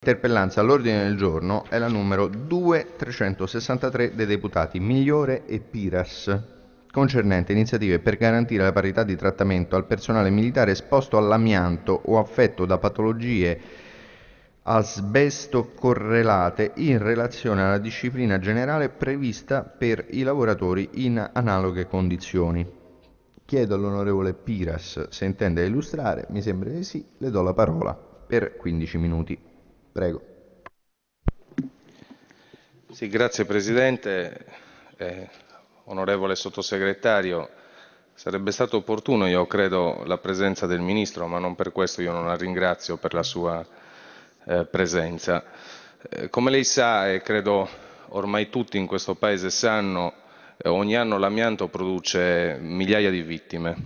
Interpellanza all'ordine del giorno è la numero 2363 dei deputati Migliore e Piras, concernente iniziative per garantire la parità di trattamento al personale militare esposto all'amianto o affetto da patologie asbesto correlate in relazione alla disciplina generale prevista per i lavoratori in analoghe condizioni. Chiedo all'onorevole Piras se intende illustrare. Mi sembra di sì. Le do la parola per 15 minuti. Prego. Sì, grazie Presidente. Onorevole Sottosegretario, sarebbe stato opportuno, io credo, la presenza del Ministro, ma non per questo io non la ringrazio per la sua presenza. Come lei sa, e credo ormai tutti in questo Paese sanno, ogni anno l'amianto produce migliaia di vittime.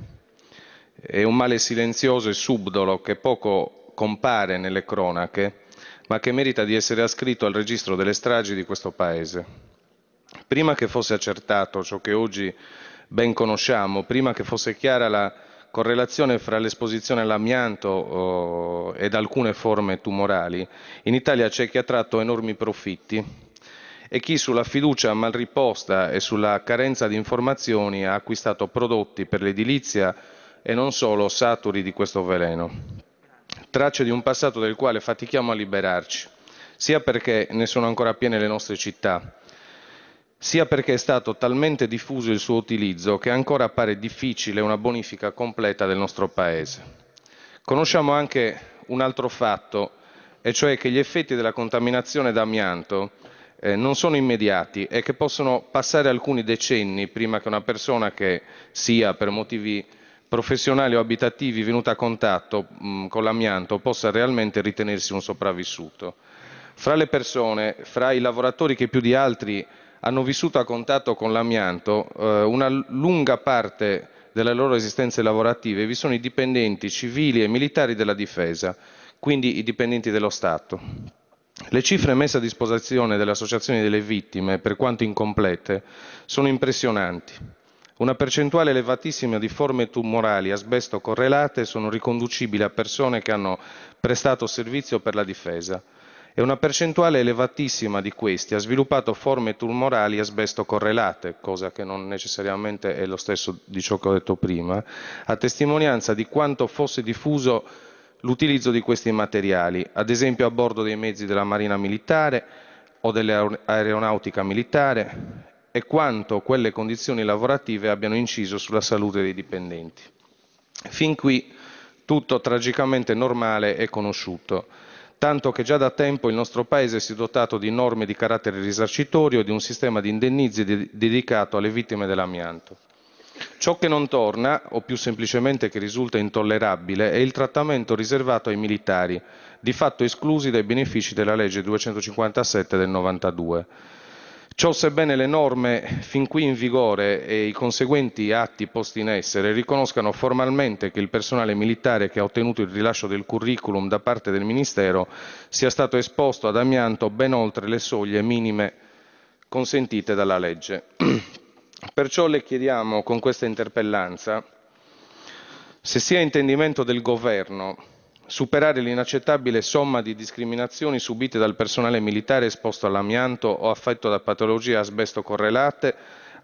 È un male silenzioso e subdolo che poco compare nelle cronache, ma che merita di essere ascritto al registro delle stragi di questo Paese. Prima che fosse accertato ciò che oggi ben conosciamo, prima che fosse chiara la correlazione fra l'esposizione all'amianto ed alcune forme tumorali, in Italia c'è chi ha tratto enormi profitti e chi sulla fiducia mal riposta e sulla carenza di informazioni ha acquistato prodotti per l'edilizia e non solo saturi di questo veleno. Tracce di un passato del quale fatichiamo a liberarci, sia perché ne sono ancora piene le nostre città, sia perché è stato talmente diffuso il suo utilizzo che ancora appare difficile una bonifica completa del nostro Paese. Conosciamo anche un altro fatto, e cioè che gli effetti della contaminazione da amianto non sono immediati e che possono passare alcuni decenni prima che una persona che sia per motivi professionali o abitativi venuta a contatto con l'amianto possa realmente ritenersi un sopravvissuto. Fra le persone, fra i lavoratori che più di altri hanno vissuto a contatto con l'amianto, una lunga parte delle loro esistenze lavorative vi sono i dipendenti civili e militari della difesa, quindi i dipendenti dello Stato. Le cifre messe a disposizione delle associazioni delle vittime, per quanto incomplete, sono impressionanti. Una percentuale elevatissima di forme tumorali asbesto correlate sono riconducibili a persone che hanno prestato servizio per la difesa e una percentuale elevatissima di questi ha sviluppato forme tumorali asbesto correlate, cosa che non necessariamente è lo stesso di ciò che ho detto prima, a testimonianza di quanto fosse diffuso l'utilizzo di questi materiali, ad esempio a bordo dei mezzi della Marina Militare o dell'Aeronautica Militare, e quanto quelle condizioni lavorative abbiano inciso sulla salute dei dipendenti. Fin qui tutto tragicamente normale e conosciuto, tanto che già da tempo il nostro Paese si è dotato di norme di carattere risarcitorio e di un sistema di indennizzi dedicato alle vittime dell'amianto. Ciò che non torna, o più semplicemente che risulta intollerabile, è il trattamento riservato ai militari, di fatto esclusi dai benefici della legge 257 del 92. Ciò sebbene le norme fin qui in vigore e i conseguenti atti posti in essere riconoscano formalmente che il personale militare che ha ottenuto il rilascio del curriculum da parte del Ministero sia stato esposto ad amianto ben oltre le soglie minime consentite dalla legge. Perciò le chiediamo con questa interpellanza se sia intendimento del Governo superare l'inaccettabile somma di discriminazioni subite dal personale militare esposto all'amianto o affetto da patologie asbesto correlate,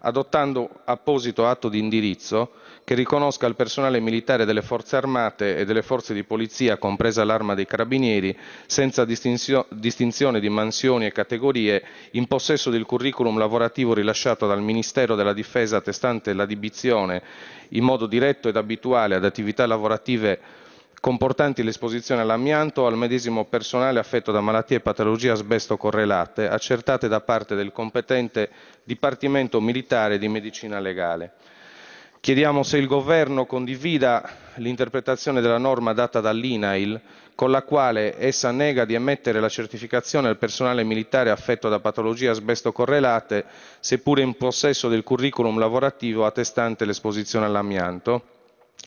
adottando apposito atto di indirizzo che riconosca al personale militare delle forze armate e delle forze di polizia, compresa l'Arma dei Carabinieri, senza distinzione di mansioni e categorie, in possesso del curriculum lavorativo rilasciato dal Ministero della Difesa attestante l'adibizione in modo diretto ed abituale ad attività lavorative comportanti l'esposizione all'amianto o al medesimo personale affetto da malattie e patologie asbesto correlate, accertate da parte del competente Dipartimento Militare di Medicina Legale. Chiediamo se il Governo condivida l'interpretazione della norma data dall'INAIL, con la quale essa nega di emettere la certificazione al personale militare affetto da patologie asbesto correlate, seppure in possesso del curriculum lavorativo attestante l'esposizione all'amianto,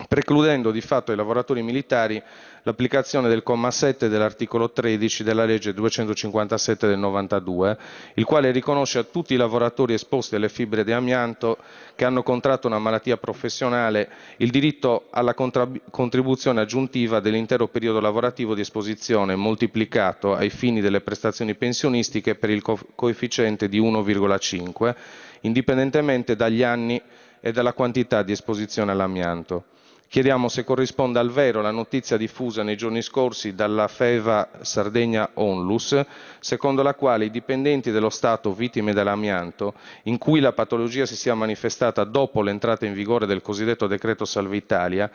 precludendo di fatto ai lavoratori militari l'applicazione del comma 7 dell'articolo 13 della legge 257 del 92, il quale riconosce a tutti i lavoratori esposti alle fibre di amianto che hanno contratto una malattia professionale il diritto alla contribuzione aggiuntiva dell'intero periodo lavorativo di esposizione moltiplicato ai fini delle prestazioni pensionistiche per il coefficiente di 1,5, indipendentemente dagli anni e dalla quantità di esposizione all'amianto. Chiediamo se corrisponda al vero la notizia diffusa nei giorni scorsi dalla FEVA Sardegna Onlus, secondo la quale i dipendenti dello Stato vittime dell'amianto, in cui la patologia si sia manifestata dopo l'entrata in vigore del cosiddetto decreto Salva Italia,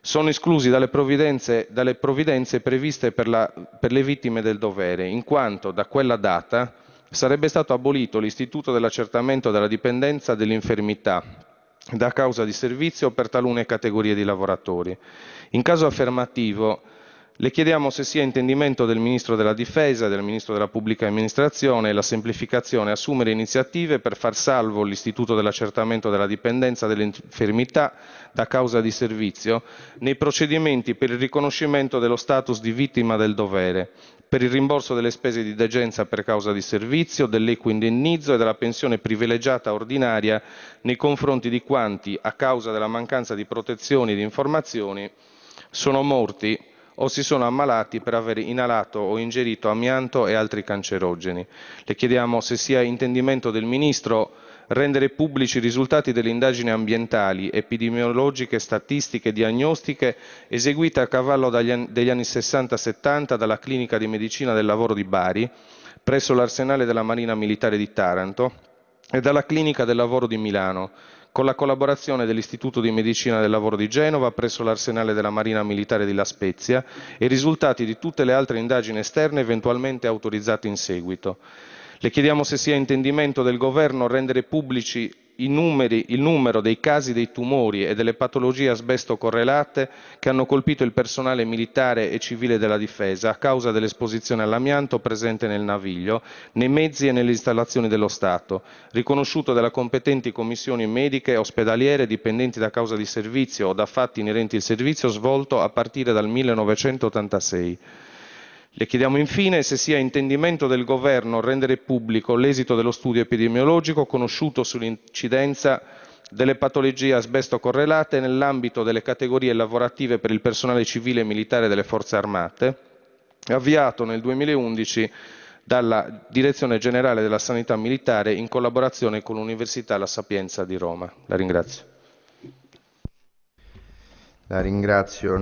sono esclusi dalle provvidenze previste per le vittime del dovere, in quanto da quella data sarebbe stato abolito l'istituto dell'accertamento della dipendenza dell'infermità da causa di servizio per talune categorie di lavoratori. In caso affermativo, le chiediamo se sia intendimento del Ministro della Difesa e del Ministro della Pubblica Amministrazione la semplificazione assumere iniziative per far salvo l'istituto dell'accertamento della dipendenza dell'infermità da causa di servizio nei procedimenti per il riconoscimento dello status di vittima del dovere, per il rimborso delle spese di degenza per causa di servizio, dell'equo indennizzo e della pensione privilegiata ordinaria nei confronti di quanti, a causa della mancanza di protezioni e di informazioni, sono morti o si sono ammalati per aver inalato o ingerito amianto e altri cancerogeni. Le chiediamo se sia intendimento del Ministro rendere pubblici i risultati delle indagini ambientali, epidemiologiche, statistiche e diagnostiche eseguite a cavallo degli anni 60-70 dalla Clinica di Medicina del Lavoro di Bari, presso l'Arsenale della Marina Militare di Taranto e dalla Clinica del Lavoro di Milano, con la collaborazione dell'Istituto di Medicina del Lavoro di Genova presso l'Arsenale della Marina Militare di La Spezia e i risultati di tutte le altre indagini esterne eventualmente autorizzate in seguito. Le chiediamo se sia intendimento del Governo rendere pubblici il numero dei casi dei tumori e delle patologie asbesto correlate che hanno colpito il personale militare e civile della difesa a causa dell'esposizione all'amianto presente nel naviglio, nei mezzi e nelle installazioni dello Stato, riconosciuto dalle competenti commissioni mediche e ospedaliere dipendenti da causa di servizio o da fatti inerenti il servizio svolto a partire dal 1986. Le chiediamo infine se sia intendimento del Governo rendere pubblico l'esito dello studio epidemiologico conosciuto sull'incidenza delle patologie asbesto correlate nell'ambito delle categorie lavorative per il personale civile e militare delle Forze Armate, avviato nel 2011 dalla Direzione Generale della Sanità Militare in collaborazione con l'Università La Sapienza di Roma. La ringrazio. La ringrazio.